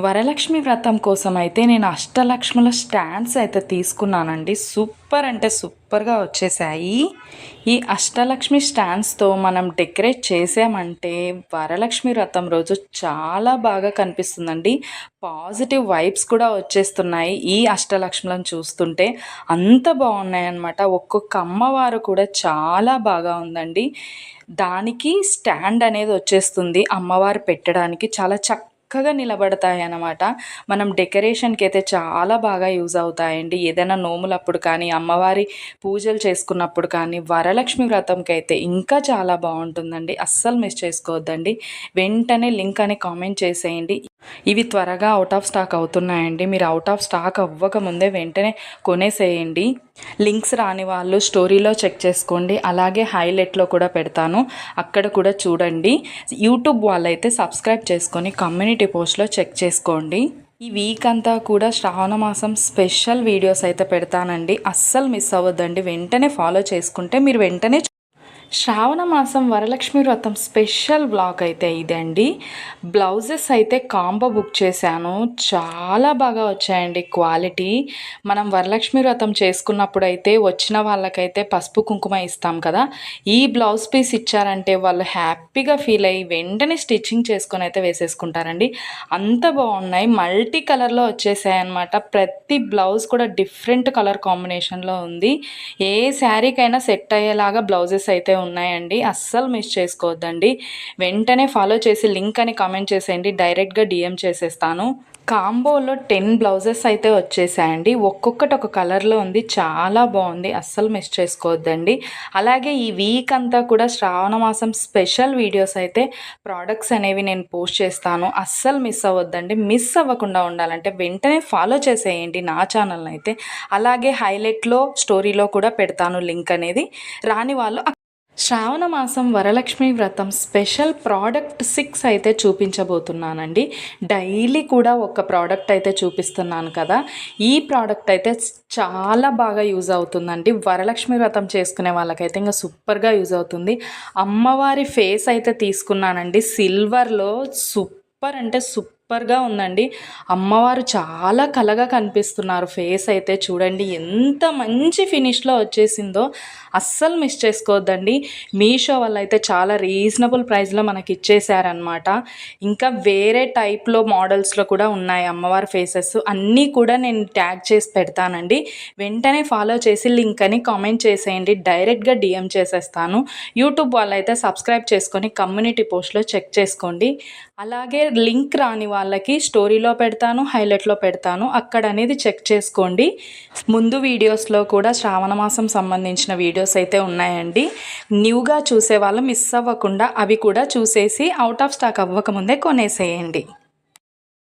వరలక్ష్మి వ్రతం కోసం అయితే నేను అష్టలక్ష్ముల స్టాండ్స్ అయితే తీసుకున్నానండి. సూపర్ అంటే సూపర్గా వచ్చేసాయి. ఈ అష్టలక్ష్మి స్టాండ్స్తో మనం డెకరేట్ చేసామంటే వరలక్ష్మి వ్రతం రోజు చాలా బాగా కనిపిస్తుందండి. పాజిటివ్ వైబ్స్ కూడా వచ్చేస్తున్నాయి ఈ అష్టలక్ష్ములను చూస్తుంటే. అంత బాగున్నాయన్నమాట. ఒక్కొక్క అమ్మవారు కూడా చాలా బాగా ఉందండి. దానికి స్టాండ్ అనేది వచ్చేస్తుంది అమ్మవారు పెట్టడానికి. చాలా చక్కగా నిలబడతాయి అన్నమాట. మనం డెకరేషన్కి అయితే చాలా బాగా యూజ్ అవుతాయండి. ఏదైనా నోములప్పుడు కానీ, అమ్మవారి పూజలు చేసుకున్నప్పుడు కానీ, వరలక్ష్మి వ్రతంకి అయితే ఇంకా చాలా బాగుంటుందండి. అస్సలు మిస్ చేసుకోవద్దండి. వెంటనే లింక్ అని కామెంట్ చేసేయండి. ఇవి త్వరగా అవుట్ ఆఫ్ స్టాక్ అవుతున్నాయండి. మీరు అవుట్ ఆఫ్ స్టాక్ అవ్వకముందే వెంటనే కొనేసేయండి. లింక్స్ రాని వాళ్ళు స్టోరీలో చెక్ చేసుకోండి. అలాగే హైలైట్లో కూడా పెడతాను, అక్కడ కూడా చూడండి. యూట్యూబ్ వాళ్ళైతే సబ్స్క్రైబ్ చేసుకొని కమ్యూనిటీ పోస్ట్లో చెక్ చేసుకోండి. ఈ వీక్ అంతా కూడా శ్రావణ మాసం స్పెషల్ వీడియోస్ అయితే పెడతానండి. అస్సలు మిస్ అవ్వద్దండి. వెంటనే ఫాలో చేసుకుంటే మీరు వెంటనే శ్రావణ మాసం వరలక్ష్మి వ్రతం స్పెషల్ బ్లాగ్ అయితే ఇదండి. బ్లౌజెస్ అయితే కాంబో బుక్ చేశాను. చాలా బాగా వచ్చాయండి క్వాలిటీ. మనం వరలక్ష్మి వ్రతం చేసుకున్నప్పుడు అయితే వచ్చిన వాళ్ళకైతే పసుపు కుంకుమ ఇస్తాం కదా, ఈ బ్లౌజ్ పీస్ ఇచ్చారంటే వాళ్ళు హ్యాపీగా ఫీల్ అయ్యి వెంటనే స్టిచ్చింగ్ చేసుకొని అయితే వేసేసుకుంటారండి. అంత బాగున్నాయి. మల్టీ కలర్లో వచ్చేసాయి అన్నమాట. ప్రతి బ్లౌజ్ కూడా డిఫరెంట్ కలర్ కాంబినేషన్లో ఉంది. ఏ శారీకైనా సెట్ అయ్యేలాగా బ్లౌజెస్ అయితే ఉన్నాయండి. అస్సలు మిస్ చేసుకోవద్దండి. వెంటనే ఫాలో చేసి లింక్ అని కామెంట్ చేసేయండి. డైరెక్ట్గా డిఎం చేసేస్తాను. కాంబోలో 10 బ్లౌజెస్ అయితే వచ్చేసాయండి. ఒక్కొక్కటి ఒక కలర్లో ఉంది. చాలా బాగుంది. అస్సలు మిస్ చేసుకోవద్దండి. అలాగే ఈ వీక్ అంతా కూడా శ్రావణ మాసం స్పెషల్ వీడియోస్ అయితే ప్రోడక్ట్స్ అనేవి నేను పోస్ట్ చేస్తాను. అస్సలు మిస్ అవ్వద్దండి. మిస్ అవ్వకుండా ఉండాలంటే వెంటనే ఫాలో చేసేయండి నా ఛానల్ని అయితే. అలాగే హైలైట్లో స్టోరీలో కూడా పెడతాను లింక్ అనేది. రాని వాళ్ళు శ్రావణ మాసం వరలక్ష్మి వ్రతం స్పెషల్ ప్రోడక్ట్ 6 అయితే చూపించబోతున్నానండి. డైలీ కూడా ఒక ప్రోడక్ట్ అయితే చూపిస్తున్నాను కదా, ఈ ప్రోడక్ట్ అయితే చాలా బాగా యూజ్ అవుతుందండి. వరలక్ష్మి వ్రతం చేసుకునే వాళ్ళకైతే ఇంకా సూపర్గా యూజ్ అవుతుంది. అమ్మవారి ఫేస్ అయితే తీసుకున్నానండి. సిల్వర్లో సూపర్ అంటే సూపర్గా ఉందండి. అమ్మవారు చాలా కలగా కనిపిస్తున్నారు. ఫేస్ అయితే చూడండి ఎంత మంచి ఫినిష్లో వచ్చేసిందో. అస్సలు మిస్ చేసుకోవద్దండి. మీషో వాళ్ళు అయితే చాలా రీజనబుల్ ప్రైస్లో మనకి ఇచ్చేసారనమాట. ఇంకా వేరే టైప్లో మోడల్స్లో కూడా ఉన్నాయి అమ్మవారి ఫేసెస్. అన్నీ కూడా నేను ట్యాగ్ చేసి పెడతానండి. వెంటనే ఫాలో చేసి లింక్ అని కామెంట్ చేసేయండి. డైరెక్ట్గా డిఎం చేసేస్తాను. యూట్యూబ్ వాళ్ళైతే సబ్స్క్రైబ్ చేసుకొని కమ్యూనిటీ పోస్ట్లో చెక్ చేసుకోండి. అలాగే లింక్ రాని వాళ్ళకి స్టోరీలో పెడతాను, హైలైట్లో పెడతాను, అక్కడ అనేది చెక్ చేసుకోండి. ముందు వీడియోస్లో కూడా శ్రావణ మాసం సంబంధించిన వీడియోస్ అయితే ఉన్నాయండి. న్యూగా చూసే వాళ్ళు మిస్ అవ్వకుండా అవి కూడా చూసేసి అవుట్ ఆఫ్ స్టాక్ అవ్వకముందే కొనేసేయండి.